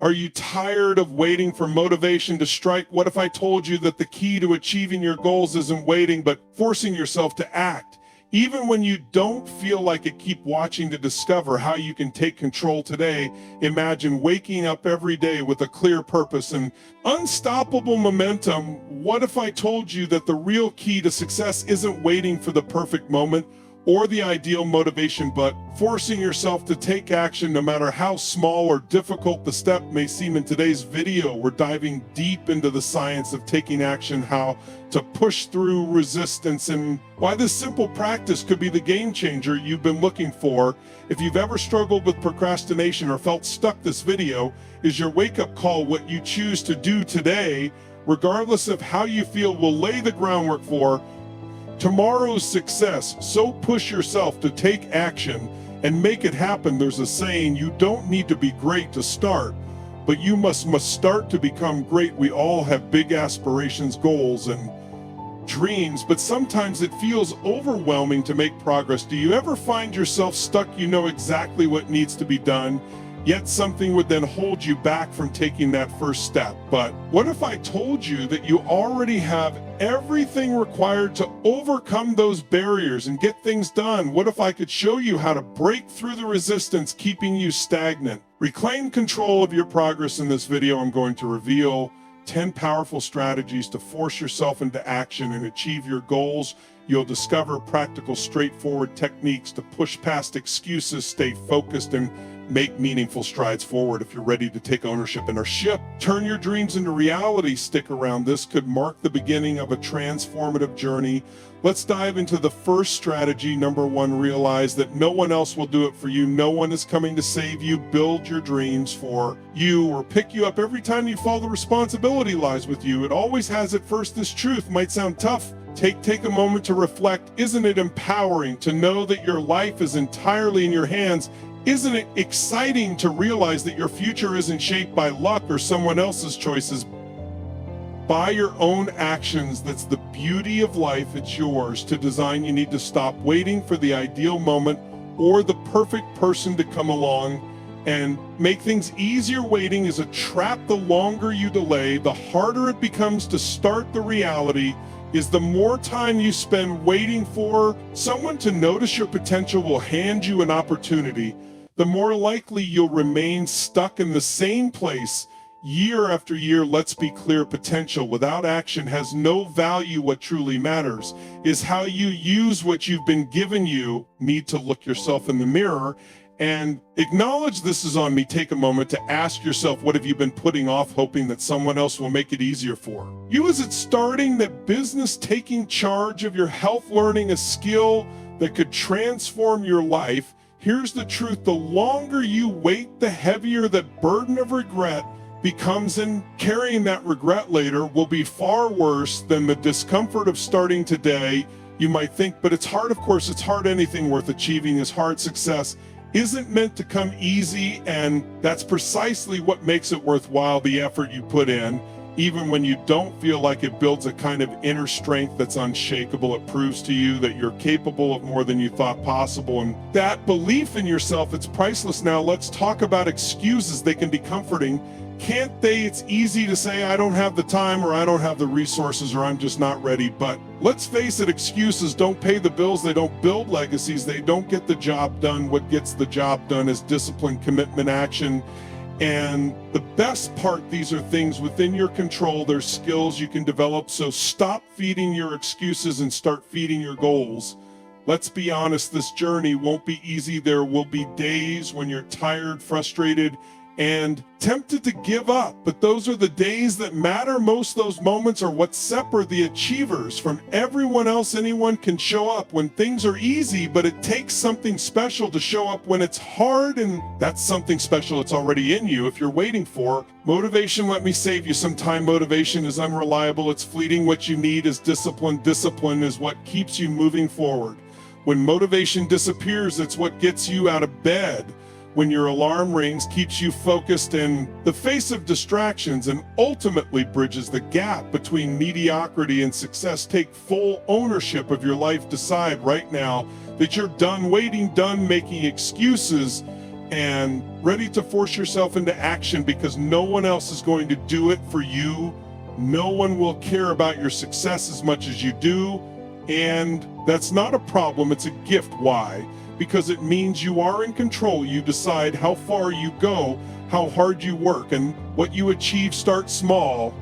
Are you tired of waiting for motivation to strike? What if I told you that the key to achieving your goals isn't waiting, but forcing yourself to act? Even when you don't feel like it, keep watching to discover how you can take control today. Imagine waking up every day with a clear purpose and unstoppable momentum. What if I told you that the real key to success isn't waiting for the perfect moment or the ideal motivation, but forcing yourself to take action no matter how small or difficult the step may seem? In today's video, we're diving deep into the science of taking action, how to push through resistance, and why this simple practice could be the game changer you've been looking for. If you've ever struggled with procrastination or felt stuck, this video is your wake-up call. What you choose to do today, regardless of how you feel, will lay the groundwork for tomorrow's success. So push yourself to take action and make it happen. There's a saying, you don't need to be great to start, but you must start to become great. We all have big aspirations, goals, and dreams, but sometimes it feels overwhelming to make progress. Do you ever find yourself stuck? You know exactly what needs to be done, yet something would then hold you back from taking that first step. But what if I told you that you already have everything required to overcome those barriers and get things done? What if I could show you how to break through the resistance keeping you stagnant? Reclaim control of your progress. In this video, I'm going to reveal 10 powerful strategies to force yourself into action and achieve your goals. You'll discover practical, straightforward techniques to push past excuses, stay focused, and make meaningful strides forward. If you're ready to take ownership in our ship, turn your dreams into reality, stick around. This could mark the beginning of a transformative journey. Let's dive into the first strategy. Number one, realize that no one else will do it for you. No one is coming to save you, build your dreams for you, or pick you up every time you fall. The responsibility lies with you. It always has at first. This truth might sound tough. Take a moment to reflect. Isn't it empowering to know that your life is entirely in your hands? Isn't it exciting to realize that your future isn't shaped by luck or someone else's choices? By your own actions. That's the beauty of life. It's yours to design. You need to stop waiting for the ideal moment or the perfect person to come along and make things easier. Waiting is a trap. The longer you delay, the harder it becomes to start. The reality is the more time you spend waiting for someone to notice your potential will hand you an opportunity, the more likely you'll remain stuck in the same place year after year. Let's be clear, potential without action has no value. What truly matters is how you use what you've been given. You need to look yourself in the mirror and acknowledge this is on me. Take a moment to ask yourself, what have you been putting off, hoping that someone else will make it easier for you? Is it starting that business, taking charge of your health, learning a skill that could transform your life? Here's the truth. The longer you wait, the heavier that burden of regret becomes, and carrying that regret later will be far worse than the discomfort of starting today. You might think, but it's hard. Of course, it's hard. Anything worth achieving is hard. Success isn't meant to come easy, and that's precisely what makes it worthwhile. The effort you put in, even when you don't feel like it, builds a kind of inner strength that's unshakable. It proves to you that you're capable of more than you thought possible, and that belief in yourself, it's priceless. Now let's talk about excuses. They can be comforting, can't they? It's easy to say, I don't have the time, or I don't have the resources, or I'm just not ready. But let's face it, excuses don't pay the bills. They don't build legacies. They don't get the job done. What gets the job done is discipline, commitment, action. And the best part, these are things within your control. They're skills you can develop. So stop feeding your excuses and start feeding your goals. Let's be honest, this journey won't be easy. There will be days when you're tired, frustrated, and tempted to give up. But those are the days that matter most. Those moments are what separate the achievers from everyone else. Anyone can show up when things are easy, but it takes something special to show up when it's hard, and that's something special. It's already in you if you're waiting for motivation. Let me save you some time. Motivation is unreliable. It's fleeting. What you need is discipline. Discipline is what keeps you moving forward. When motivation disappears, it's what gets you out of bed. When your alarm rings, keeps you focused in the face of distractions, and ultimately bridges the gap between mediocrity and success. Take full ownership of your life. Decide right now that you're done waiting, done making excuses, and ready to force yourself into action because no one else is going to do it for you. No one will care about your success as much as you do. And that's not a problem, it's a gift. Why? Because it means you are in control. You decide how far you go, how hard you work, and what you achieve. Start small.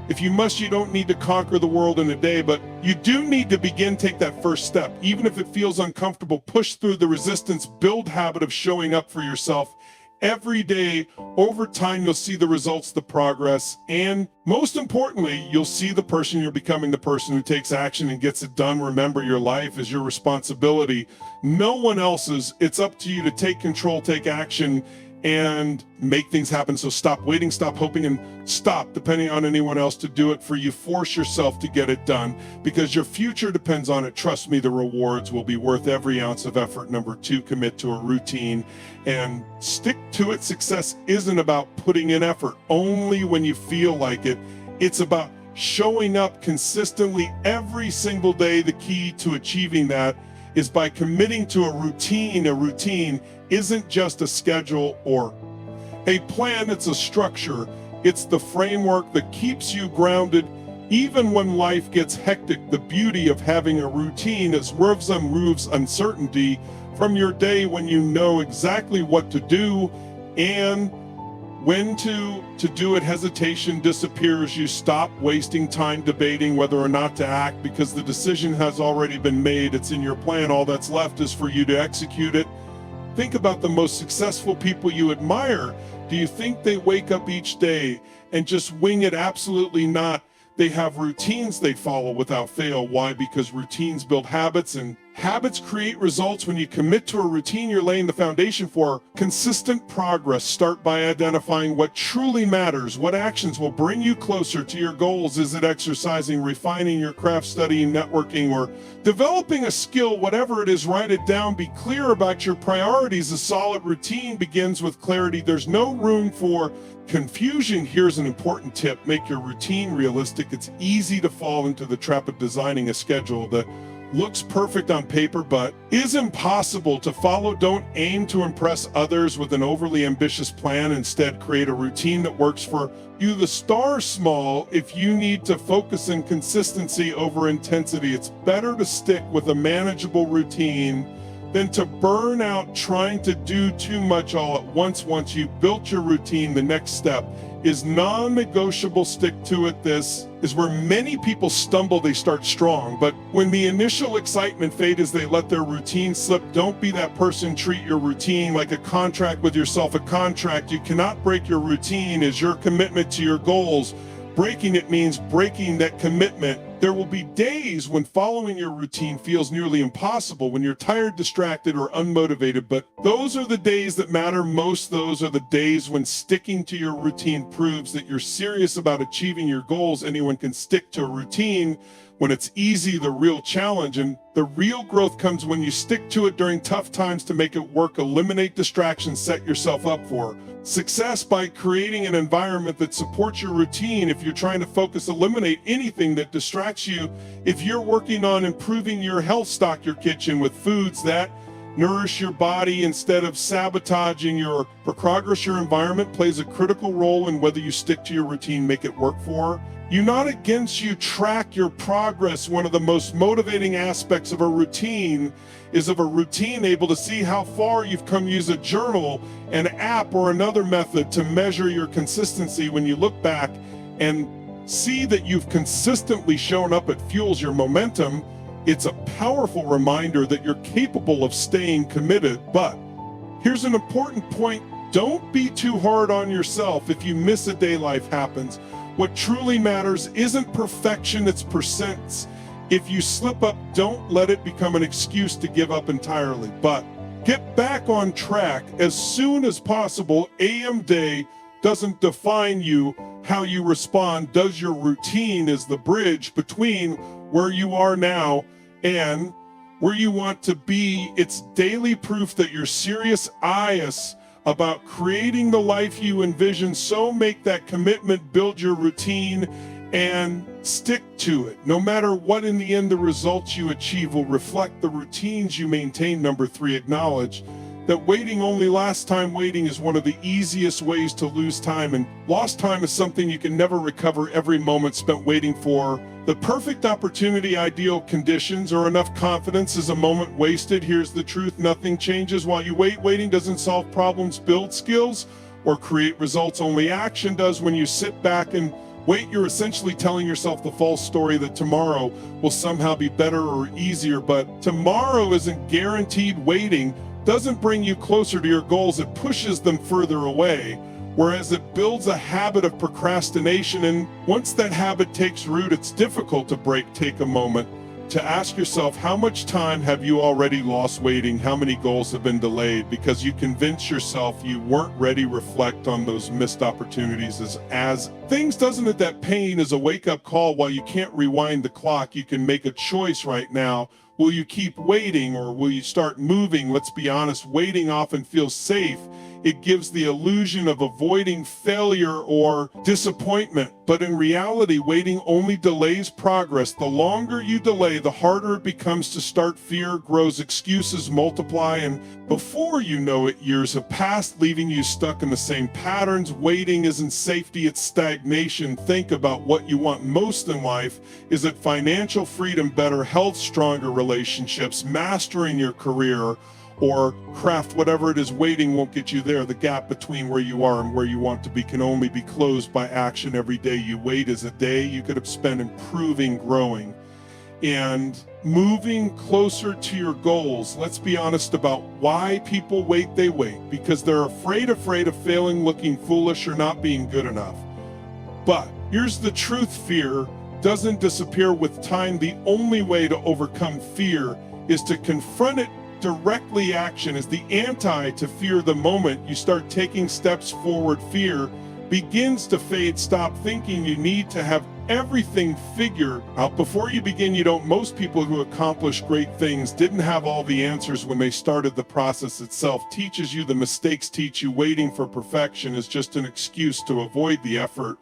If you must, you don't need to conquer the world in a day, but you do need to take that first step. Even if it feels uncomfortable, push through the resistance, build habit of showing up for yourself every day. Over time, you'll see the results, the progress, and most importantly, you'll see the person you're becoming, the person who takes action and gets it done. Remember, your life is your responsibility, no one else's. It's up to you to take control, take action, and make things happen. So stop waiting, stop hoping, and stop depending on anyone else to do it for you. Force yourself to get it done because your future depends on it. Trust me, the rewards will be worth every ounce of effort. Number 2, commit to a routine and stick to it. Success isn't about putting in effort only when you feel like it. It's about showing up consistently every single day. The key to achieving that is by committing to a routine. A routine isn't just a schedule or a plan, it's a structure. It's the framework that keeps you grounded even when life gets hectic. The beauty of having a routine is removes uncertainty from your day when you know exactly what to do and when to do it. Hesitation disappears. You stop wasting time debating whether or not to act because the decision has already been made. It's in your plan. All that's left is for you to execute it. Think about the most successful people you admire. Do you think they wake up each day and just wing it? Absolutely not. They have routines they follow without fail. Why? Because routines build habits, and habits create results. When you commit to a routine, you're laying the foundation for consistent progress. Start by identifying what truly matters. What actions will bring you closer to your goals? Is it exercising, refining your craft, studying, networking, or developing a skill? Whatever it is, write it down. Be clear about your priorities. A solid routine begins with clarity. There's no room for confusion. Here's an important tip. Make your routine realistic. It's easy to fall into the trap of designing a schedule that looks perfect on paper but is impossible to follow. Don't aim to impress others with an overly ambitious plan. Instead, create a routine that works for you. Start small. If you need to focus on consistency over intensity, it's better to stick with a manageable routine than to burn out trying to do too much all at once. Once you've built your routine, the next step is non-negotiable. Stick to it. This is where many people stumble. They start strong, but when the initial excitement fades, they let their routine slip. Don't be that person. Treat your routine like a contract with yourself. A contract. You cannot break your routine is your commitment to your goals. Breaking it means breaking that commitment. There will be days when following your routine feels nearly impossible, when you're tired, distracted, or unmotivated, but those are the days that matter most. Those are the days when sticking to your routine proves that you're serious about achieving your goals. Anyone can stick to a routine when it's easy. The real challenge and the real growth comes when you stick to it during tough times. To make it work, eliminate distractions, set yourself up for success by creating an environment that supports your routine. If you're trying to focus, eliminate anything that distracts you. If you're working on improving your health, stock your kitchen with foods that nourish your body instead of sabotaging your progress. Your environment plays a critical role in whether you stick to your routine, make it work for you, not against you. Track your progress. One of the most motivating aspects of a routine is able to see how far you've come. Use a journal, an app, or another method to measure your consistency. When you look back and see that you've consistently shown up, it fuels your momentum. It's a powerful reminder that you're capable of staying committed. But here's an important point. Don't be too hard on yourself. If you miss a day, life happens. What truly matters isn't perfection, it's percents. If you slip up, don't let it become an excuse to give up entirely, but get back on track as soon as possible. AM day doesn't define you. How you respond does. Your routine is the bridge between where you are now and where you want to be. It's daily proof that you're serious about creating the life you envision. So make that commitment, build your routine, and stick to it. No matter what, in the end, the results you achieve will reflect the routines you maintain. Number 3, acknowledge that waiting only lasts. Time waiting is one of the easiest ways to lose time, and lost time is something you can never recover. Every moment spent waiting for the perfect opportunity, ideal conditions, or enough confidence is a moment wasted. Here's the truth: nothing changes while you wait. Waiting doesn't solve problems, build skills, or create results. Only action does. When you sit back and wait, you're essentially telling yourself the false story that tomorrow will somehow be better or easier, but tomorrow isn't guaranteed. Waiting doesn't bring you closer to your goals, it pushes them further away, whereas it builds a habit of procrastination, and once that habit takes root, it's difficult to break. Take a moment to ask yourself, how much time have you already lost waiting? How many goals have been delayed because you convinced yourself you weren't ready? Reflect on those missed opportunities as things. Doesn't it? That pain is a wake-up call. While you can't rewind the clock, you can make a choice right now. Will you keep waiting or will you start moving? Let's be honest, waiting often feels safe. It gives the illusion of avoiding failure or disappointment, but in reality, waiting only delays progress. The longer you delay, the harder it becomes to start. Fear grows, excuses multiply, and before you know it, years have passed, leaving you stuck in the same patterns. Waiting isn't safety, it's stagnation. Think about what you want most in life. Is it financial freedom, better health, stronger relationships, mastering your career, or craft? Whatever it is, waiting won't get you there. The gap between where you are and where you want to be can only be closed by action. Every day you wait is a day you could have spent improving, growing, and moving closer to your goals. Let's be honest about why people wait. They wait because they're afraid of failing, looking foolish, or not being good enough. But here's the truth: fear doesn't disappear with time. The only way to overcome fear is to confront it directly. Action is the anti to fear. The moment you start taking steps forward, fear begins to fade. Stop thinking you need to have everything figured out before you begin. You don't. Most people who accomplish great things didn't have all the answers when they started. The process itself teaches you. The mistakes teach you. Waiting for perfection is just an excuse to avoid the effort.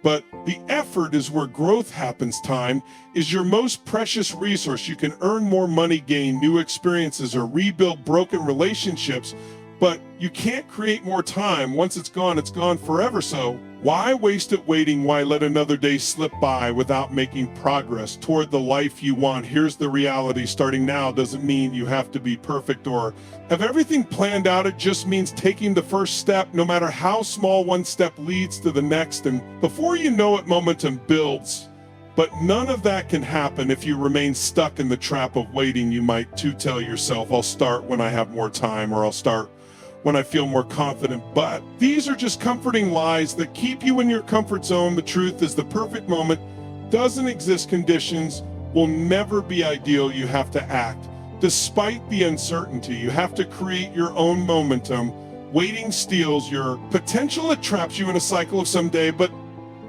But the effort is where growth happens. Time is your most precious resource. You can earn more money, gain new experiences, or rebuild broken relationships, but you can't create more time. Once it's gone forever. So why waste it waiting? Why let another day slip by without making progress toward the life you want? Here's the reality: starting now doesn't mean you have to be perfect or have everything planned out. It just means taking the first step, no matter how small. One step leads to the next, and before you know it, momentum builds. But none of that can happen if you remain stuck in the trap of waiting. You might too tell yourself, I'll start when I have more time, or I'll start when I feel more confident. But these are just comforting lies that keep you in your comfort zone. The truth is, the perfect moment doesn't exist. Conditions will never be ideal. You have to act despite the uncertainty. You have to create your own momentum. Waiting steals your potential. It traps you in a cycle of someday, but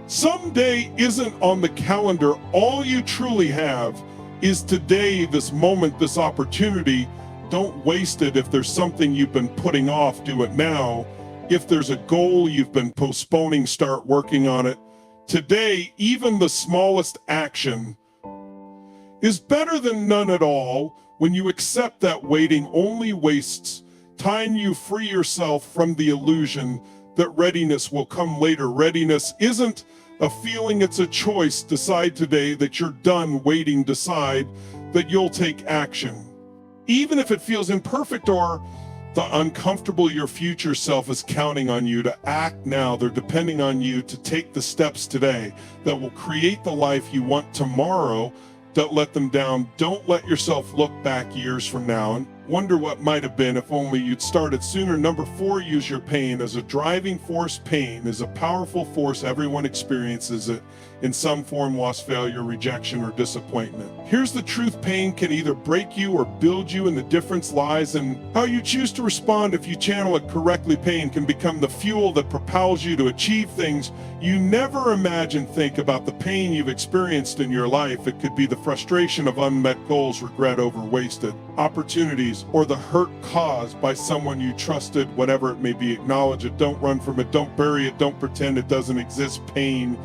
someday isn't on the calendar. All you truly have is today, this moment, this opportunity. Don't waste it. If there's something you've been putting off, do it now. If there's a goal you've been postponing, start working on it today. Even the smallest action is better than none at all. When you accept that waiting only wastes time, you free yourself from the illusion that readiness will come later. Readiness isn't a feeling, it's a choice. Decide today that you're done waiting. Decide that you'll take action. Even if it feels imperfect or the uncomfortable, your future self is counting on you to act now. They're depending on you to take the steps today that will create the life you want tomorrow. Don't let them down. Don't let yourself look back years from now and wonder what might have been if only you'd started sooner. Number 4, use your pain as a driving force. Pain is a powerful force. Everyone experiences it in some form: loss, failure, rejection, or disappointment. Here's the truth: pain can either break you or build you, and the difference lies in how you choose to respond. If you channel it correctly, pain can become the fuel that propels you to achieve things you never imagined. Think about the pain you've experienced in your life. It could be the frustration of unmet goals, regret over wasted opportunities, or the hurt caused by someone you trusted. Whatever it may be, acknowledge it. Don't run from it. Don't bury it. Don't pretend it doesn't exist. Pain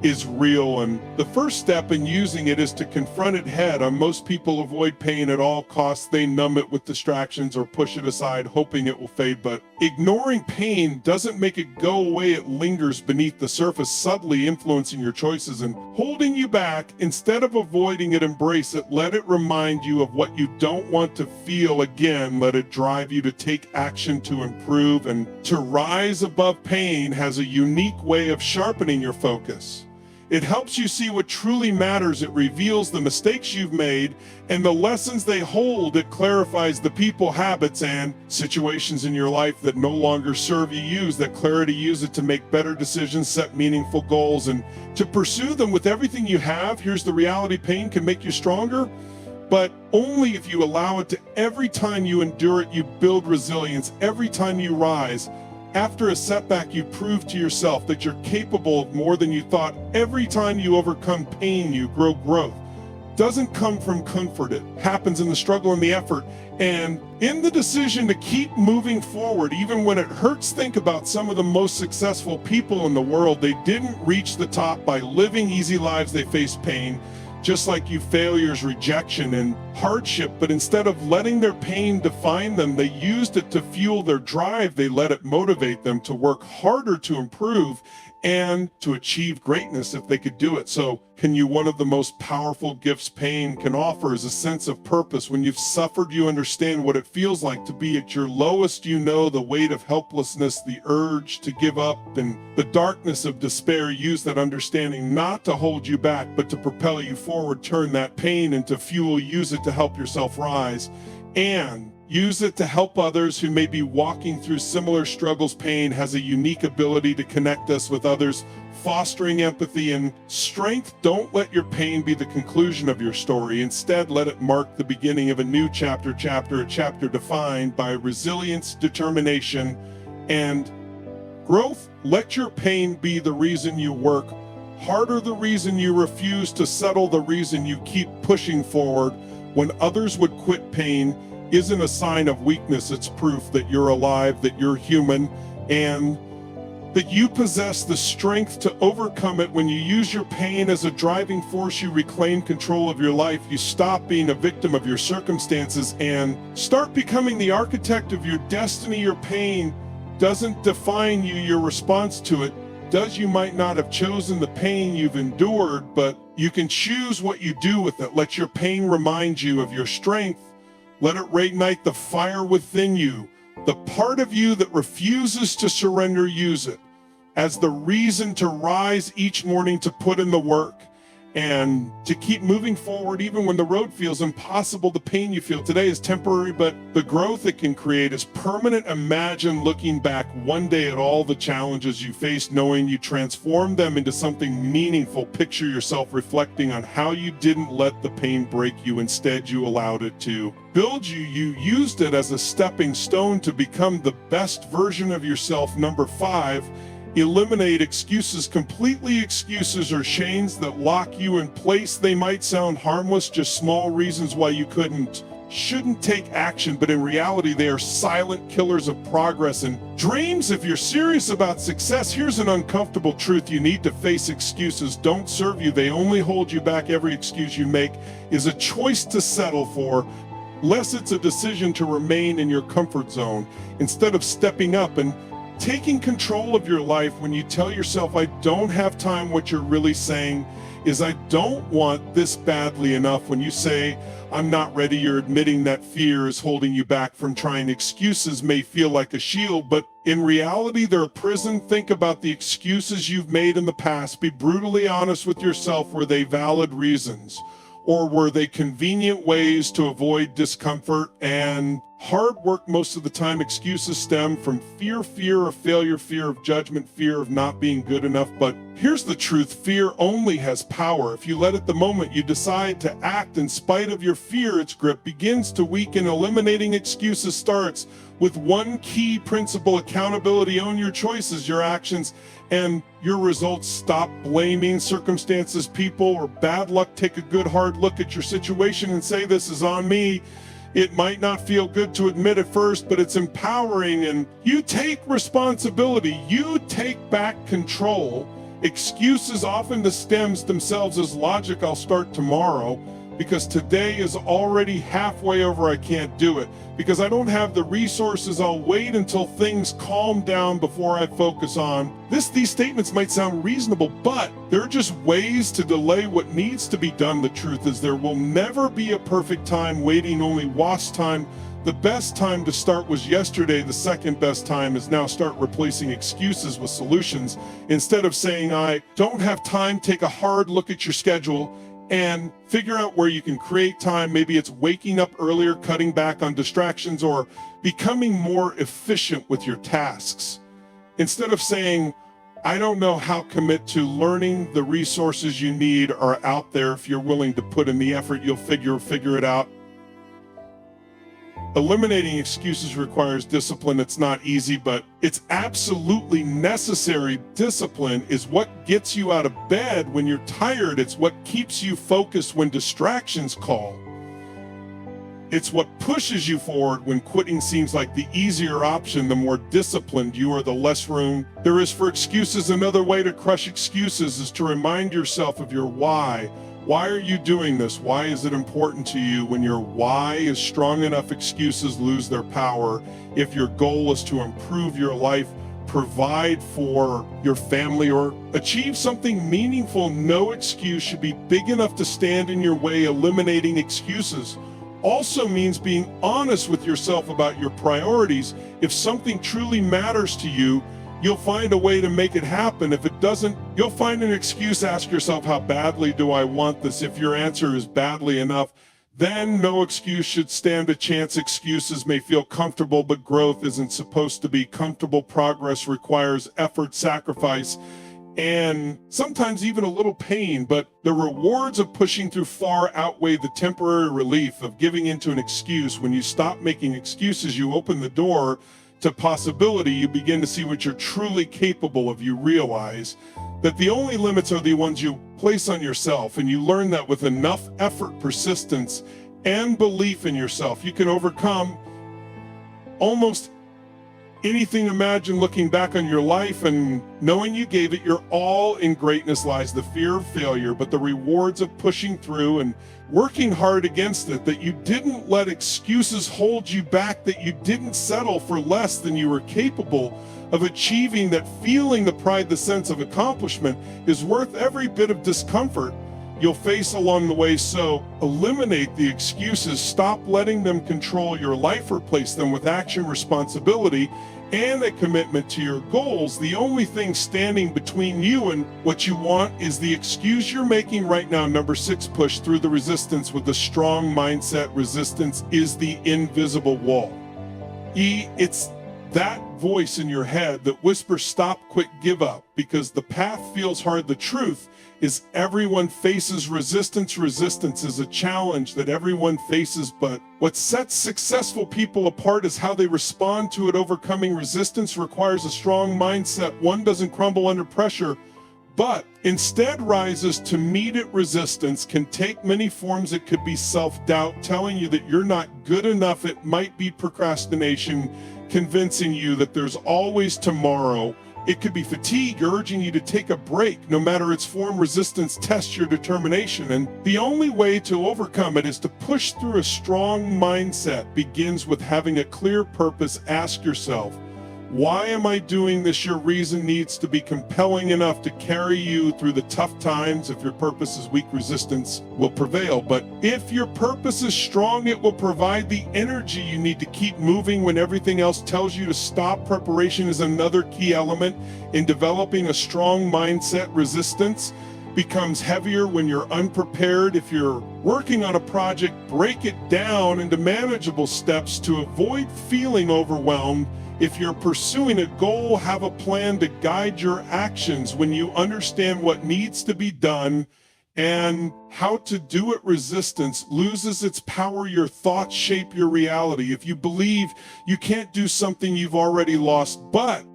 is real, and the first step in using it is to confront it head on. Most people avoid pain at all costs. They numb it with distractions or push it aside, hoping it will fade. But ignoring pain doesn't make it go away. It lingers beneath the surface, subtly influencing your choices and holding you back. Instead of avoiding it, embrace it. Let it remind you of what you don't want to feel again. Let it drive you to take action to improve, and to rise above pain has a unique way of sharpening your focus. It helps you see what truly matters. It reveals the mistakes you've made and the lessons they hold. It clarifies the people, habits, and situations in your life that no longer serve you. Use that clarity, use it to make better decisions, set meaningful goals, and to pursue them with everything you have. Here's the reality: pain can make you stronger, but only if you allow it to. Every time you endure it, you build resilience. Every time you rise after a setback, you prove to yourself that you're capable of more than you thought. Every time you overcome pain, you grow. Growth doesn't come from comfort. It happens in the struggle and the effort, and in the decision to keep moving forward even when it hurts. Think about some of the most successful people in the world. They didn't reach the top by living easy lives. They faced pain, just like you, failures, rejection, and hardship. But instead of letting their pain define them, they used it to fuel their drive. They let it motivate them to work harder, to improve, and to achieve greatness if they could do it. So one of the most powerful gifts pain can offer is a sense of purpose. When you've suffered, you understand what it feels like to be at your lowest. You know the weight of helplessness, the urge to give up, and the darkness of despair. Use that understanding not to hold you back, but to propel you forward. Turn that pain into fuel. Use it to help yourself rise, and use it to help others who may be walking through similar struggles. Pain has a unique ability to connect us with others, fostering empathy and strength. Don't let your pain be the conclusion of your story. Instead, let it mark the beginning of a new chapter, a chapter defined by resilience, determination, and growth. Let your pain be the reason you work harder, the reason you refuse to settle, the reason you keep pushing forward when others would quit. Pain isn't a sign of weakness. It's proof that you're alive, that you're human, and that you possess the strength to overcome it. When you use your pain as a driving force, you reclaim control of your life. You stop being a victim of your circumstances and start becoming the architect of your destiny. Your pain doesn't define you. Your response to it does. You might not have chosen the pain you've endured, but you can choose what you do with it. Let your pain remind you of your strength. Let it reignite the fire within you. The part of you that refuses to surrender, use it as the reason to rise each morning, to put in the work, and to keep moving forward even when the road feels impossible. The pain you feel today is temporary, but the growth it can create is permanent. Imagine looking back one day at all the challenges you faced, knowing you transformed them into something meaningful. Picture yourself reflecting on how you didn't let the pain break you. Instead, you allowed it to build you. You used it as a stepping stone to become the best version of yourself. Number 5, eliminate excuses completely. Excuses are chains that lock you in place. They might sound harmless, just small reasons why you shouldn't take action, but in reality, they are silent killers of progress and dreams. If you're serious about success, here's an uncomfortable truth you need to face: excuses don't serve you. They only hold you back. Every excuse you make is a choice to settle for, less it's a decision to remain in your comfort zone instead of stepping up and taking control of your life. When you tell yourself, I don't have time, what you're really saying is, I don't want this badly enough. When you say, I'm not ready, you're admitting that fear is holding you back from trying. Excuses may feel like a shield, but in reality, they're a prison. Think about the excuses you've made in the past. Be brutally honest with yourself. Were they valid reasons, or were they convenient ways to avoid discomfort and hard work? Most of the time, excuses stem from fear of failure, fear of judgment, fear of not being good enough. But here's the truth: fear only has power if you let it. The moment you decide to act in spite of your fear, its grip begins to weaken. Eliminating excuses starts with one key principle: accountability. Own your choices, your actions, and your results. Stop blaming circumstances, people, or bad luck. Take a good hard look at your situation and say, this is on me. It might not feel good to admit at first, but it's empowering, and you take responsibility. You take back control. Excuses often stems themselves as logic. I'll start tomorrow because today is already halfway over. I can't do it because I don't have the resources. I'll wait until things calm down before I focus on this. These statements might sound reasonable, but they're just ways to delay what needs to be done. The truth is there will never be a perfect time. Waiting only wastes time. The best time to start was yesterday. The second best time is now. Start replacing excuses with solutions. Instead of saying, I don't have time, take a hard look at your schedule and figure out where you can create time. Maybe it's waking up earlier, cutting back on distractions, or becoming more efficient with your tasks. Instead of saying, I don't know how, commit to learning. The resources you need are out there. If you're willing to put in the effort, you'll figure it out. Eliminating excuses requires discipline. It's not easy, but it's absolutely necessary. Discipline is what gets you out of bed when you're tired. It's what keeps you focused when distractions call. It's what pushes you forward when quitting seems like the easier option. The more disciplined you are, the less room there is for excuses. Another way to crush excuses is to remind yourself of your why. Why are you doing this? Why is it important to you? When your why is strong enough, excuses lose their power. If your goal is to improve your life, provide for your family, or achieve something meaningful, no excuse should be big enough to stand in your way. Eliminating excuses also means being honest with yourself about your priorities. If something truly matters to you, you'll find a way to make it happen. If it doesn't, you'll find an excuse. Ask yourself, how badly do I want this? If your answer is badly enough, then no excuse should stand a chance. Excuses may feel comfortable, but growth isn't supposed to be comfortable. Progress requires effort, sacrifice, and sometimes even a little pain, but the rewards of pushing through far outweigh the temporary relief of giving into an excuse. When you stop making excuses, you open the door to possibility. You begin to see what you're truly capable of. You realize that the only limits are the ones you place on yourself, and you learn that with enough effort, persistence, and belief in yourself, you can overcome almost anything. Imagine looking back on your life and knowing you gave it your all. In greatness lies the fear of failure, but the rewards of pushing through and working hard against it. That you didn't let excuses hold you back, that you didn't settle for less than you were capable of achieving. That feeling, the pride, the sense of accomplishment is worth every bit of discomfort you'll face along the way. So eliminate the excuses. Stop letting them control your life. Replace them with action, responsibility, and a commitment to your goals. The only thing standing between you and what you want is the excuse you're making right now. Number 6, push through the resistance with a strong mindset. Resistance is the invisible wall. It's that voice in your head that whispers, stop, quit, give up, because the path feels hard. The truth is everyone faces resistance. Resistance is a challenge that everyone faces, but what sets successful people apart is how they respond to it. Overcoming resistance requires a strong mindset. One doesn't crumble under pressure, but instead rises to meet it. Resistance can take many forms. It could be self-doubt, telling you that you're not good enough. It might be procrastination, convincing you that there's always tomorrow. It could be fatigue, urging you to take a break. No matter its form, resistance tests your determination. And the only way to overcome it is to push through. A strong mindset begins with having a clear purpose. Ask yourself, why am I doing this? Your reason needs to be compelling enough to carry you through the tough times. If your purpose is weak, resistance will prevail. But if your purpose is strong, it will provide the energy you need to keep moving when everything else tells you to stop. Preparation is another key element in developing a strong mindset. Resistance becomes heavier when you're unprepared. If you're working on a project, break it down into manageable steps to avoid feeling overwhelmed. If you're pursuing a goal, have a plan to guide your actions. When you understand what needs to be done and how to do it, resistance loses its power. Your thoughts shape your reality. If you believe you can't do something, you've already lost. But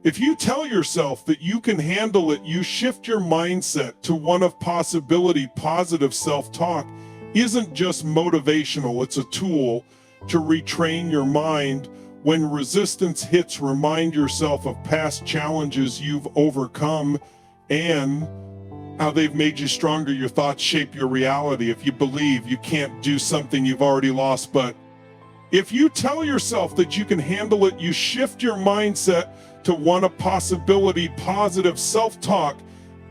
if you tell yourself that you can handle it, you shift your mindset to one of possibility. Positive self-talk isn't just motivational, it's a tool to retrain your mind. When resistance hits, remind yourself of past challenges you've overcome and how they've made you stronger. Your thoughts shape your reality. If you believe you can't do something, you've already lost. But if you tell yourself that you can handle it, you shift your mindset to one of possibility. Positive self-talk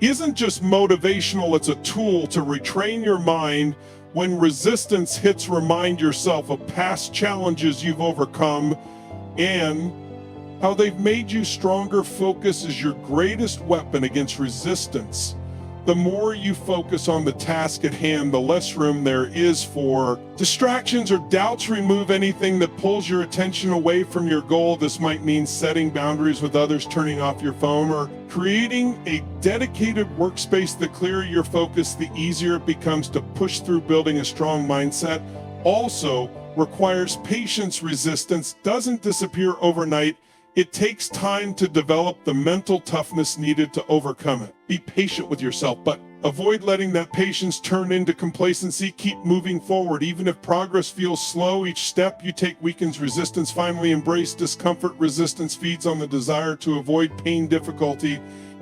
isn't just motivational, it's a tool to retrain your mind. When resistance hits, remind yourself of past challenges you've overcome and how they've made you stronger. Focus is your greatest weapon against resistance. The more you focus on the task at hand, the less room there is for distractions or doubts. Remove anything that pulls your attention away from your goal. This might mean setting boundaries with others, turning off your phone, or creating a dedicated workspace. The clearer your focus, the easier it becomes to push through. Building a strong mindset also requires patience. Resistance doesn't disappear overnight. It takes time to develop the mental toughness needed to overcome it. Be patient with yourself, but avoid letting that patience turn into complacency. Keep moving forward. Even if progress feels slow, each step you take weakens resistance. Finally, embrace discomfort. Resistance feeds on the desire to avoid pain, difficulty,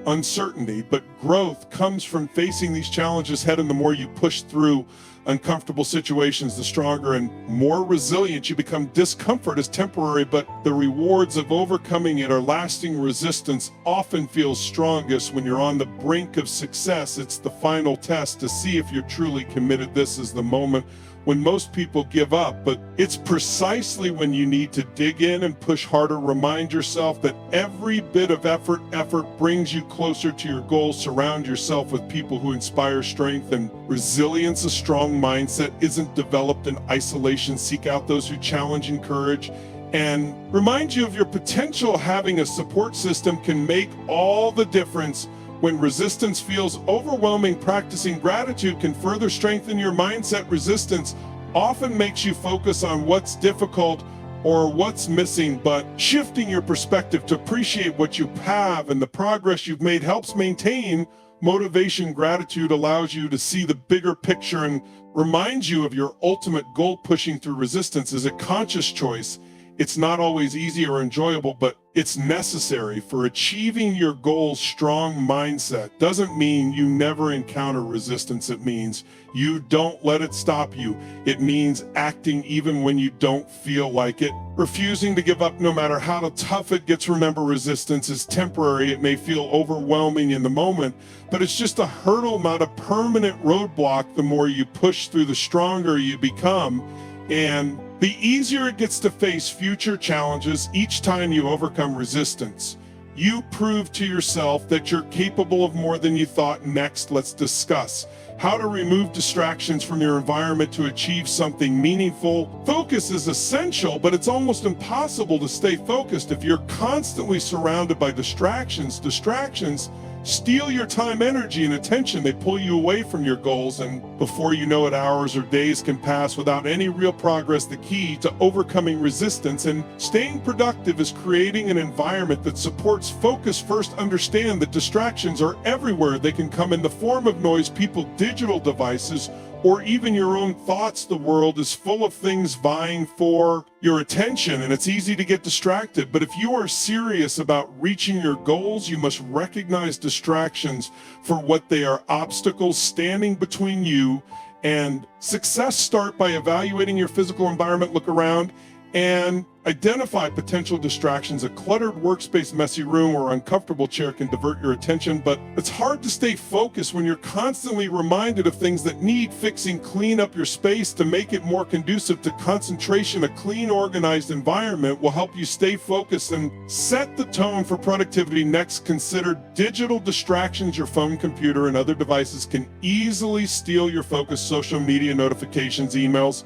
uncertainty, but growth comes from facing these challenges head on. The more you push through uncomfortable situations, the stronger and more resilient you become. Discomfort is temporary, but the rewards of overcoming it are lasting. Resistance often feels strongest when you're on the brink of success. It's the final test to see if you're truly committed. This is the moment when most people give up, but it's precisely when you need to dig in and push harder. Remind yourself that every bit of effort brings you closer to your goals. Surround yourself with people who inspire strength and resilience. A strong mindset isn't developed in isolation. Seek out those who challenge, encourage, and remind you of your potential. Having a support system can make all the difference. When resistance feels overwhelming, practicing gratitude can further strengthen your mindset. Resistance often makes you focus on what's difficult or what's missing, but shifting your perspective to appreciate what you have and the progress you've made helps maintain motivation. Gratitude allows you to see the bigger picture and reminds you of your ultimate goal. Pushing through resistance is a conscious choice. It's not always easy or enjoyable, but it's necessary for achieving your goals. Strong mindset doesn't mean you never encounter resistance. It means you don't let it stop you. It means acting even when you don't feel like it. Refusing to give up no matter how tough it gets. Remember, resistance is temporary. It may feel overwhelming in the moment, but it's just a hurdle, not a permanent roadblock. The more you push through, the stronger you become, and the easier it gets to face future challenges. Each time you overcome resistance, you prove to yourself that you're capable of more than you thought. Next, let's discuss how to remove distractions from your environment to achieve something meaningful. Focus is essential, but it's almost impossible to stay focused if you're constantly surrounded by distractions. Distractions steal your time, energy, and attention. They pull you away from your goals, and before you know it, hours or days can pass without any real progress. The key to overcoming resistance and staying productive is creating an environment that supports focus. First, understand that distractions are everywhere. They can come in the form of noise, people, digital devices, or even your own thoughts. The world is full of things vying for your attention, and it's easy to get distracted. But if you are serious about reaching your goals, you must recognize distractions for what they are: obstacles standing between you and success. Start by evaluating your physical environment. Look around and identify potential distractions. A cluttered workspace, messy room, or uncomfortable chair can divert your attention, but it's hard to stay focused when you're constantly reminded of things that need fixing. Clean up your space to make it more conducive to concentration. A clean, organized environment will help you stay focused and set the tone for productivity. Next, consider digital distractions. Your phone, computer, and other devices can easily steal your focus. Social media, notifications, emails,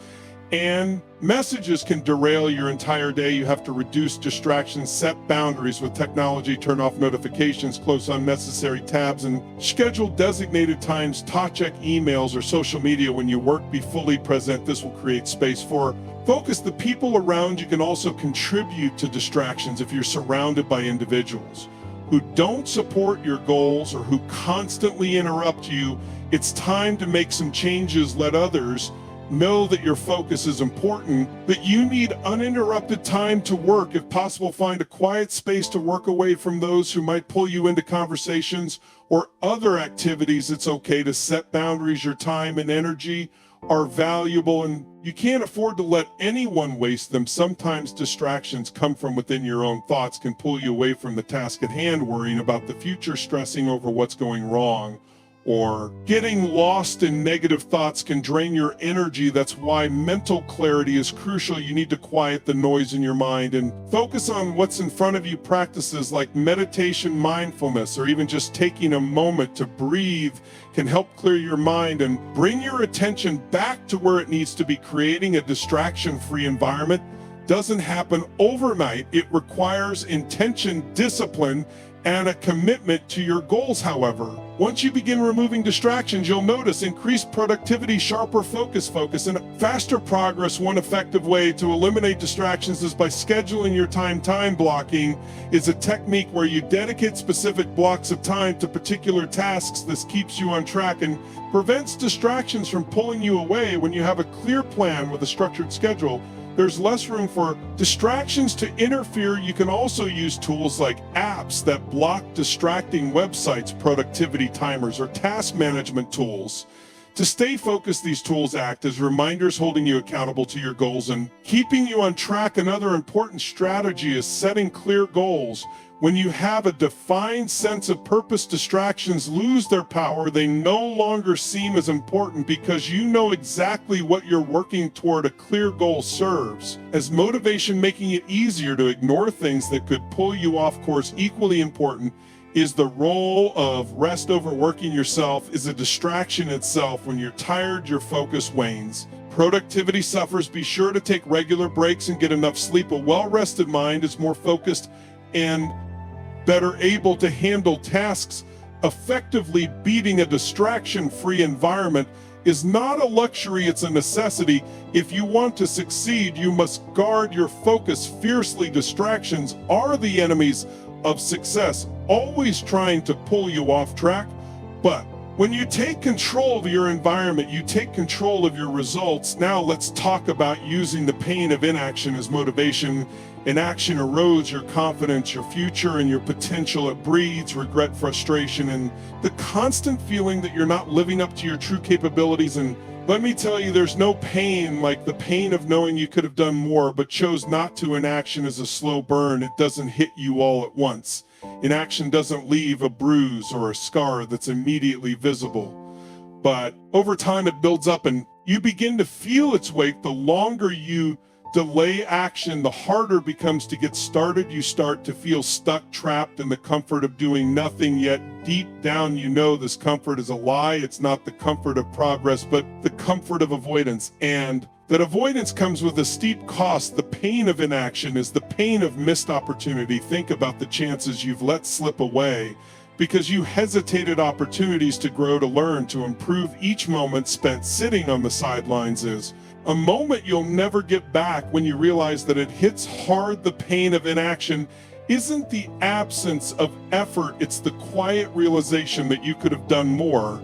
and messages can derail your entire day. You have to reduce distractions, set boundaries with technology, turn off notifications, close unnecessary tabs, and schedule designated times to check emails or social media when you work. Be fully present. This will create space for focus. The people around you can also contribute to distractions. If you're surrounded by individuals who don't support your goals or who constantly interrupt you, it's time to make some changes. Let others Know that your focus is important, that you need uninterrupted time to work. If possible, find a quiet space to work away from those who might pull you into conversations or other activities. It's okay to set boundaries. Your time and energy are valuable, and you can't afford to let anyone waste them. Sometimes distractions come from within your own thoughts, can pull you away from the task at hand, worrying about the future, stressing over what's going wrong, or getting lost in negative thoughts can drain your energy. That's why mental clarity is crucial. You need to quiet the noise in your mind and focus on what's in front of you. Practices like meditation, mindfulness, or even just taking a moment to breathe can help clear your mind and bring your attention back to where it needs to be. Creating a distraction-free environment doesn't happen overnight. It requires intention, discipline, and a commitment to your goals. However, once you begin removing distractions, you'll notice increased productivity, sharper focus, and faster progress. One effective way to eliminate distractions is by scheduling your time. Time blocking is a technique where you dedicate specific blocks of time to particular tasks. This keeps you on track and prevents distractions from pulling you away. When you have a clear plan with a structured schedule, there's less room for distractions to interfere. You can also use tools like apps that block distracting websites, productivity timers, or task management tools. To stay focused, these tools act as reminders, holding you accountable to your goals and keeping you on track. Another important strategy is setting clear goals. When you have a defined sense of purpose, distractions lose their power. They no longer seem as important because you know exactly what you're working toward. A clear goal serves as motivation, making it easier to ignore things that could pull you off course. Equally important is the role of rest. Overworking yourself is a distraction itself. When you're tired, your focus wanes. Productivity suffers. Be sure to take regular breaks and get enough sleep. A well-rested mind is more focused and better able to handle tasks effectively. Beating a distraction-free environment is not a luxury, it's a necessity. If you want to succeed, you must guard your focus fiercely. Distractions are the enemies of success, always trying to pull you off track. But when you take control of your environment, you take control of your results. Now let's talk about using the pain of inaction as motivation. Inaction erodes your confidence, your future, and your potential. It breeds regret, frustration, and the constant feeling that you're not living up to your true capabilities. And let me tell you, there's no pain like the pain of knowing you could have done more but chose not to. Inaction is a slow burn. It doesn't hit you all at once. Inaction doesn't leave a bruise or a scar that's immediately visible. But over time, it builds up and you begin to feel its weight. The longer you delay action, the harder it becomes to get started. You start to feel stuck, trapped in the comfort of doing nothing, yet deep down you know this comfort is a lie. It's not the comfort of progress, but the comfort of avoidance. And that avoidance comes with a steep cost. The pain of inaction is the pain of missed opportunity. Think about the chances you've let slip away because you hesitated. Opportunities to grow, to learn, to improve. Each moment spent sitting on the sidelines is a moment you'll never get back. When you realize that it hits hard, the pain of inaction isn't the absence of effort, it's the quiet realization that you could have done more.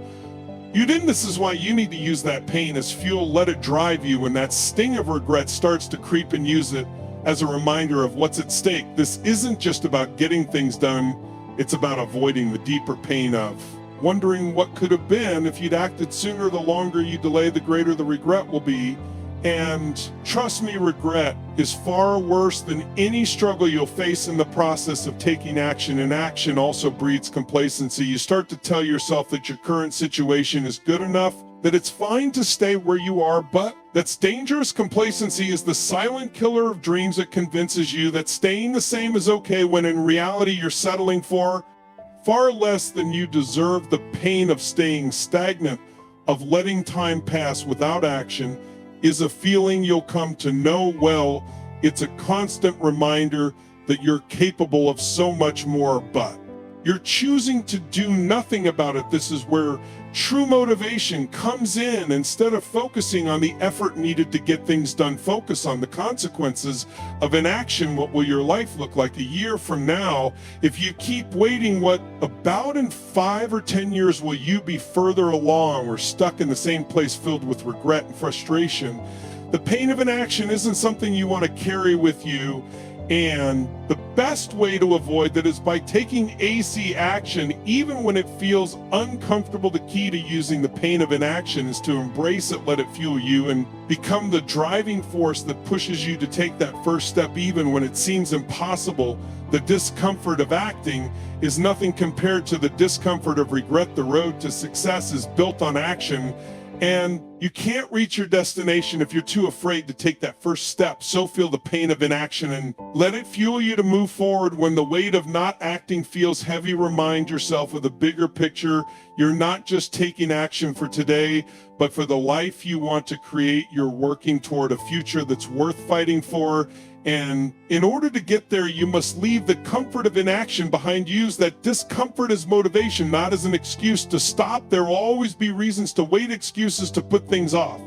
You didn't. This is why you need to use that pain as fuel. Let it drive you. When that sting of regret starts to creep, and use it as a reminder of what's at stake. This isn't just about getting things done, it's about avoiding the deeper pain of wondering what could have been. If you'd acted sooner, the longer you delay, the greater the regret will be. And trust me, regret is far worse than any struggle you'll face in the process of taking action. And action also breeds complacency. You start to tell yourself that your current situation is good enough, that it's fine to stay where you are, but that's dangerous. Complacency is the silent killer of dreams. It convinces you that staying the same is okay, when in reality you're settling for far less than you deserve. The pain of staying stagnant, of letting time pass without action, is a feeling you'll come to know well. It's a constant reminder that you're capable of so much more, but You're choosing to do nothing about it. This is where true motivation comes in. Instead of focusing on the effort needed to get things done, focus on the consequences of inaction. What will your life look like a year from now? If you keep waiting, what about in 5 or 10 years will you be further along or stuck in the same place filled with regret and frustration? The pain of inaction isn't something you want to carry with you. And the best way to avoid that is by taking AC action, even when it feels uncomfortable. The key to using the pain of inaction is to embrace it, let it fuel you, and become the driving force that pushes you to take that first step, even when it seems impossible. The discomfort of acting is nothing compared to the discomfort of regret. The road to success is built on action, and you can't reach your destination if you're too afraid to take that first step. So feel the pain of inaction and let it fuel you to move forward. When the weight of not acting feels heavy, remind yourself of the bigger picture. You're not just taking action for today, but for the life you want to create. You're working toward a future that's worth fighting for. And in order to get there, you must leave the comfort of inaction behind. Use that discomfort as motivation, not as an excuse to stop. There will always be reasons to wait, excuses to put things off.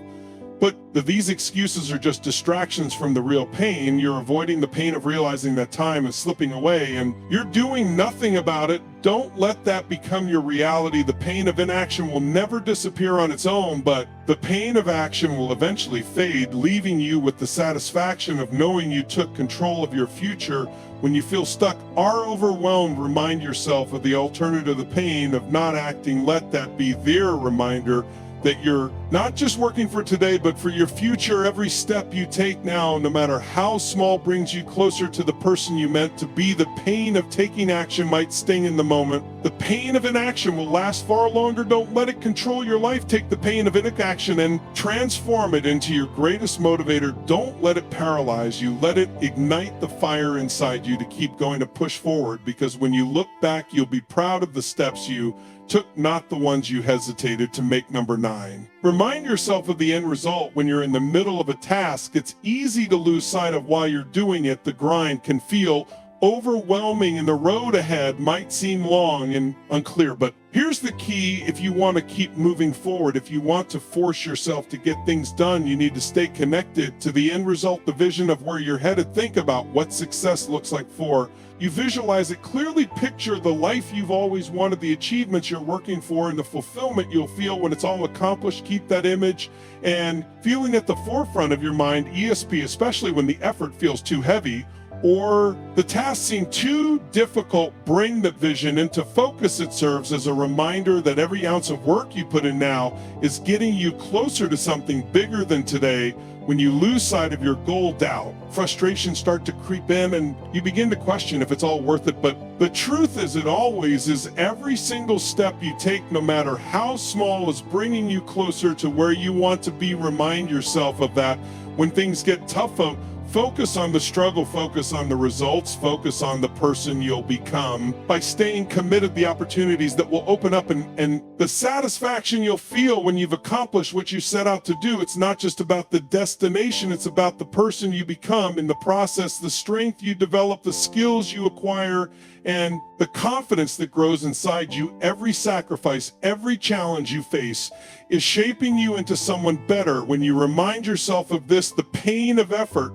But these excuses are just distractions from the real pain. You're avoiding the pain of realizing that time is slipping away and you're doing nothing about it. Don't let that become your reality. The pain of inaction will never disappear on its own, but the pain of action will eventually fade, leaving you with the satisfaction of knowing you took control of your future. When you feel stuck or overwhelmed, remind yourself of the alternative, the pain of not acting. Let that be their reminder that you're not just working for today, but for your future. Every step you take now, no matter how small, brings you closer to the person you meant to be. The pain of taking action might sting in the moment. The pain of inaction will last far longer. Don't let it control your life. Take the pain of inaction and transform it into your greatest motivator. Don't let it paralyze you. Let it ignite the fire inside you to keep going, to push forward, because when you look back, you'll be proud of the steps you took, not the ones you hesitated to make. Number 9, remind yourself of the end result. When you're in the middle of a task, it's easy to lose sight of why you're doing it. The grind can feel overwhelming and the road ahead might seem long and unclear. But here's the key: if you want to keep moving forward, if you want to force yourself to get things done, you need to stay connected to the end result, the vision of where you're headed. Think about what success looks like for you. Visualize it clearly. Picture the life you've always wanted, the achievements you're working for, and the fulfillment you'll feel when it's all accomplished. Keep that image and feeling at the forefront of your mind. ESP, especially when the effort feels too heavy or the task seems too difficult, bring the vision into focus. It serves as a reminder that every ounce of work you put in now is getting you closer to something bigger than today. When you lose sight of your goal, doubt, frustration start to creep in and you begin to question if it's all worth it. But the truth is, it always is. Every single step you take, no matter how small, is bringing you closer to where you want to be. Remind yourself of that. When things get tough, focus on the struggle, focus on the results, focus on the person you'll become. By staying committed, the opportunities that will open up and the satisfaction you'll feel when you've accomplished what you set out to do. It's not just about the destination, it's about the person you become in the process, the strength you develop, the skills you acquire, and the confidence that grows inside you. Every sacrifice, every challenge you face is shaping you into someone better. When you remind yourself of this, the pain of effort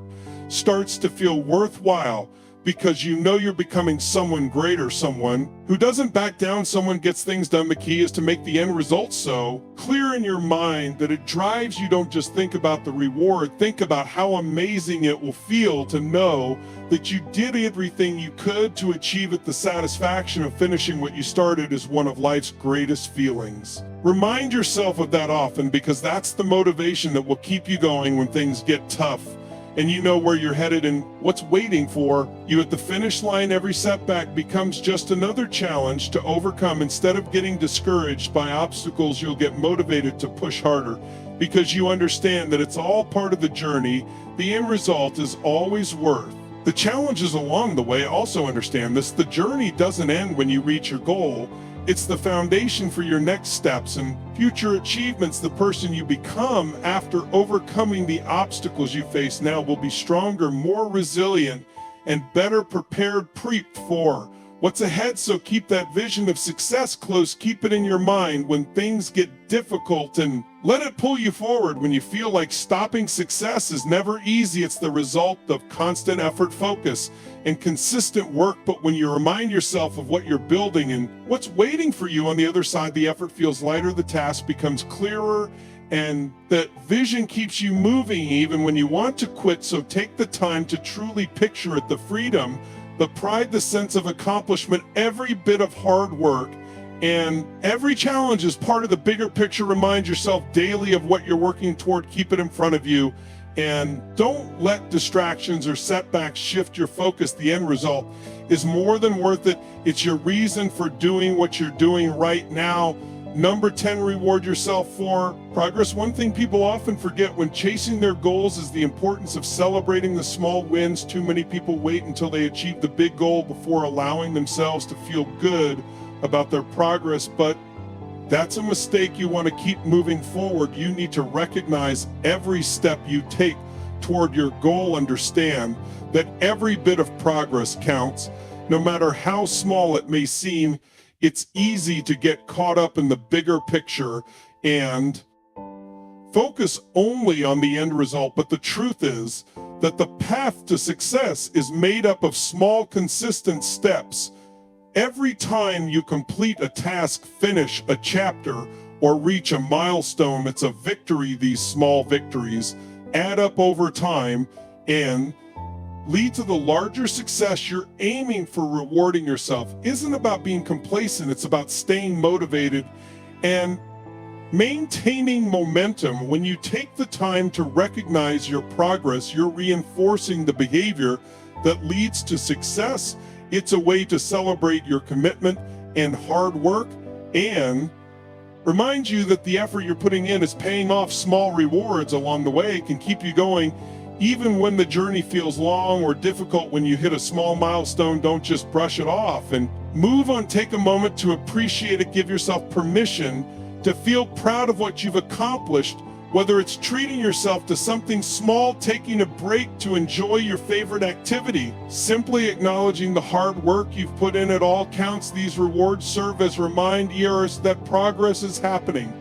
starts to feel worthwhile because you know you're becoming someone greater, someone who doesn't back down, someone gets things done. The key is to make the end result so clear in your mind that it drives you. Don't just think about the reward, think about how amazing it will feel to know that you did everything you could to achieve it. The satisfaction of finishing what you started is one of life's greatest feelings. Remind yourself of that often, because that's the motivation that will keep you going when things get tough and you know where you're headed and what's waiting for you at the finish line. Every setback becomes just another challenge to overcome. Instead of getting discouraged by obstacles, you'll get motivated to push harder, because you understand that it's all part of the journey. The end result is always worth the challenges along the way. Also understand this: the journey doesn't end when you reach your goal. It's the foundation for your next steps and future achievements. The person you become after overcoming the obstacles you face now will be stronger, more resilient, and better prepared for what's ahead, so keep that vision of success close. Keep it in your mind when things get difficult, and let it pull you forward when you feel like stopping. Success is never easy. It's the result of constant effort, focus, and consistent work. But when you remind yourself of what you're building and what's waiting for you on the other side, the effort feels lighter, the task becomes clearer, and that vision keeps you moving even when you want to quit. So take the time to truly picture it, the freedom, the pride, the sense of accomplishment. Every bit of hard work and every challenge is part of the bigger picture. Remind yourself daily of what you're working toward. Keep it in front of you, and don't let distractions or setbacks shift your focus. The end result is more than worth it. It's your reason for doing what you're doing right now. Number 10, reward yourself for progress. One thing people often forget when chasing their goals is the importance of celebrating the small wins. Too many people wait until they achieve the big goal before allowing themselves to feel good about their progress, but that's a mistake. You want to keep moving forward. You need to recognize every step you take toward your goal. Understand that every bit of progress counts, no matter how small it may seem. It's easy to get caught up in the bigger picture and focus only on the end result. But the truth is that the path to success is made up of small, consistent steps. Every time you complete a task, finish a chapter, or reach a milestone, it's a victory. These small victories add up over time and lead to the larger success you're aiming for. Rewarding yourself isn't about being complacent. It's about staying motivated and maintaining momentum. When you take the time to recognize your progress, you're reinforcing the behavior that leads to success. It's a way to celebrate your commitment and hard work and remind you that the effort you're putting in is paying off. Small rewards along the way can keep you going even when the journey feels long or difficult. When you hit a small milestone, don't just brush it off and move on. Take a moment to appreciate it. Give yourself permission to feel proud of what you've accomplished, whether it's treating yourself to something small, taking a break to enjoy your favorite activity, simply acknowledging the hard work you've put in. It all counts. These rewards serve as reminders that progress is happening,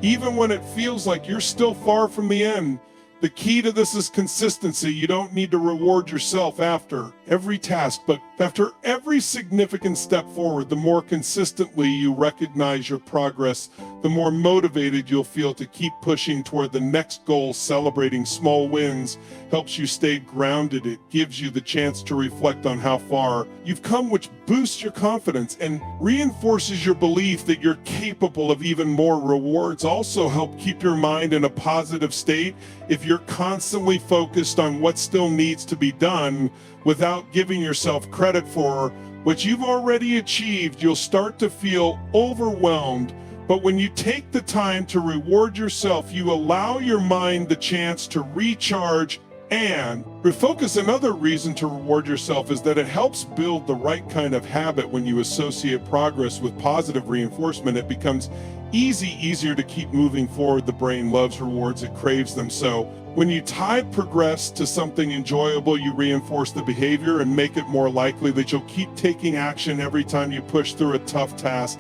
even when it feels like you're still far from the end. The key to this is consistency. You don't need to reward yourself after every task, but after every significant step forward. The more consistently you recognize your progress, the more motivated you'll feel to keep pushing toward the next goal. Celebrating small wins helps you stay grounded. It gives you the chance to reflect on how far you've come, which boosts your confidence and reinforces your belief that you're capable of even more. Rewards also help keep your mind in a positive state. If you're constantly focused on what still needs to be done without giving yourself credit for what you've already achieved, you'll start to feel overwhelmed. But when you take the time to reward yourself, you allow your mind the chance to recharge and refocus. Another reason to reward yourself is that it helps build the right kind of habit. When you associate progress with positive reinforcement, it becomes easier to keep moving forward. The brain loves rewards, it craves them. So when you tie progress to something enjoyable, you reinforce the behavior and make it more likely that you'll keep taking action every time you push through a tough task.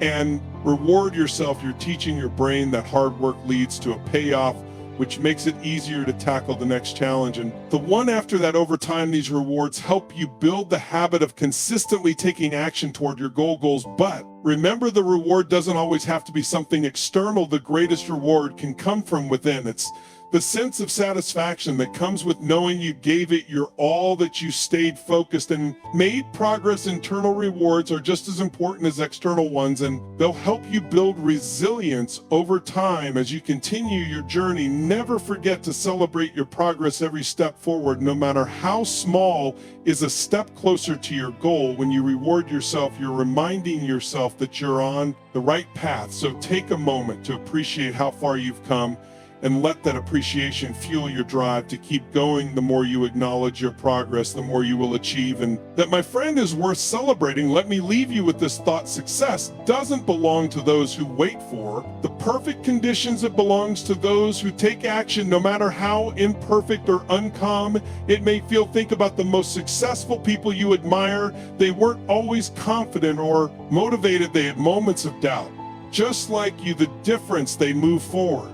And reward yourself. You're teaching your brain that hard work leads to a payoff, which makes it easier to tackle the next challenge. And the one after that, over time, these rewards help you build the habit of consistently taking action toward your goals. But remember, the reward doesn't always have to be something external. The greatest reward can come from within. It's the sense of satisfaction that comes with knowing you gave it your all, that you stayed focused and made progress. Internal rewards are just as important as external ones, and they'll help you build resilience over time as you continue your journey. Never forget to celebrate your progress. Every step forward, no matter how small, is a step closer to your goal. When you reward yourself, you're reminding yourself that you're on the right path. So take a moment to appreciate how far you've come and let that appreciation fuel your drive to keep going. The more you acknowledge your progress, the more you will achieve. And that, my friend, is worth celebrating. Let me leave you with this thought: success doesn't belong to those who wait for the perfect conditions. It belongs to those who take action, no matter how imperfect or uncalm it may feel. Think about the most successful people you admire. They weren't always confident or motivated. They had moments of doubt. Just like you, the difference: they move forward.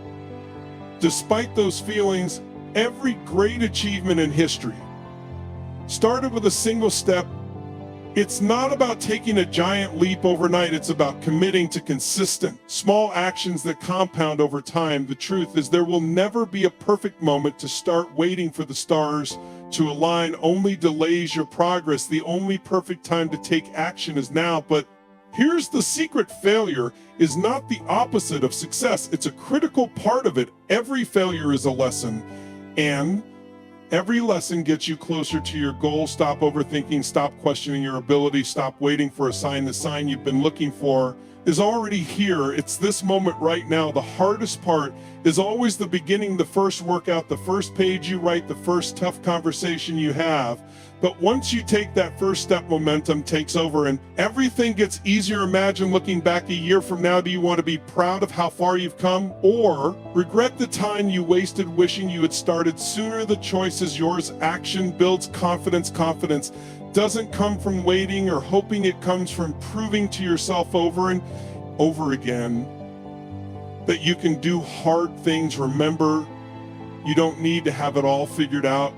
Despite those feelings, every great achievement in history started with a single step. It's not about taking a giant leap overnight. It's about committing to consistent, small actions that compound over time. The truth is, there will never be a perfect moment to start. Waiting for the stars to align only delays your progress. The only perfect time to take action is now. But here's the secret: failure is not the opposite of success. It's a critical part of it. Every failure is a lesson, and every lesson gets you closer to your goal. Stop overthinking, stop questioning your ability, stop waiting for a sign. The sign you've been looking for is already here. It's this moment right now. The hardest part is always the beginning, the first workout, the first page you write, the first tough conversation you have. But once you take that first step, momentum takes over and everything gets easier. Imagine looking back a year from now. Do you want to be proud of how far you've come, or regret the time you wasted wishing you had started sooner? The choice is yours. Action builds confidence. Confidence doesn't come from waiting or hoping. It comes from proving to yourself over and over again that you can do hard things. Remember, you don't need to have it all figured out.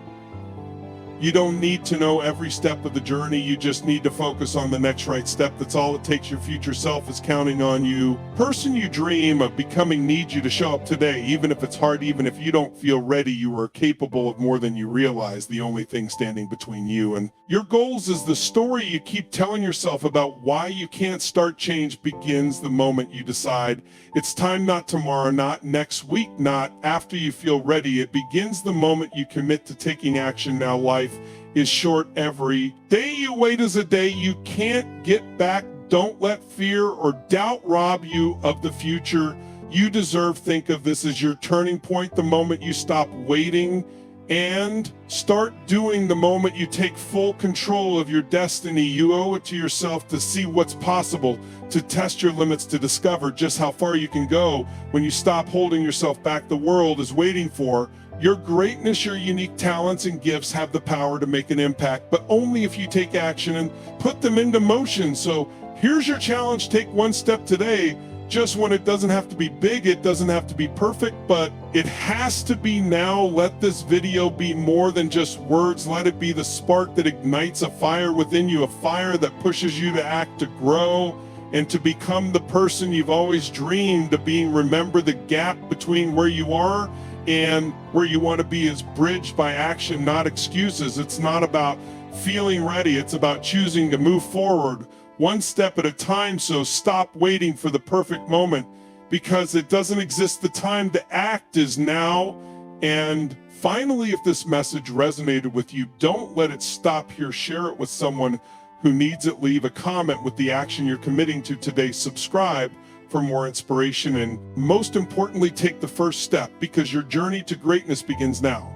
You don't need to know every step of the journey. You just need to focus on the next right step. That's all it takes. Your future self is counting on you. Person you dream of becoming needs you to show up today. Even if it's hard, even if you don't feel ready, you are capable of more than you realize. The only thing standing between you and your goals is the story you keep telling yourself about why you can't start. Change begins the moment you decide it's time. Not tomorrow, not next week, not after you feel ready. It begins the moment you commit to taking action now. Life is short. Every day you wait is a day you can't get back. Don't let fear or doubt rob you of the future you deserve. Think of this as your turning point, the moment you stop waiting and start doing. The moment you take full control of your destiny. You owe it to yourself to see what's possible, to test your limits, to discover just how far you can go. When you stop holding yourself back, the world is waiting for your greatness. Your unique talents and gifts have the power to make an impact, but only if you take action and put them into motion. So here's your challenge. Take one step today. Just when it doesn't have to be big, it doesn't have to be perfect, but it has to be now. Let this video be more than just words. Let it be the spark that ignites a fire within you, a fire that pushes you to act, to grow, and to become the person you've always dreamed of being. Remember, the gap between where you are and where you want to be is bridged by action, not excuses. It's not about feeling ready. It's about choosing to move forward one step at a time. So stop waiting for the perfect moment, because it doesn't exist. The time to act is now. And finally, if this message resonated with you, don't let it stop here. Share it with someone who needs it. Leave a comment with the action you're committing to today. Subscribe for more inspiration, and most importantly, take the first step, because your journey to greatness begins now.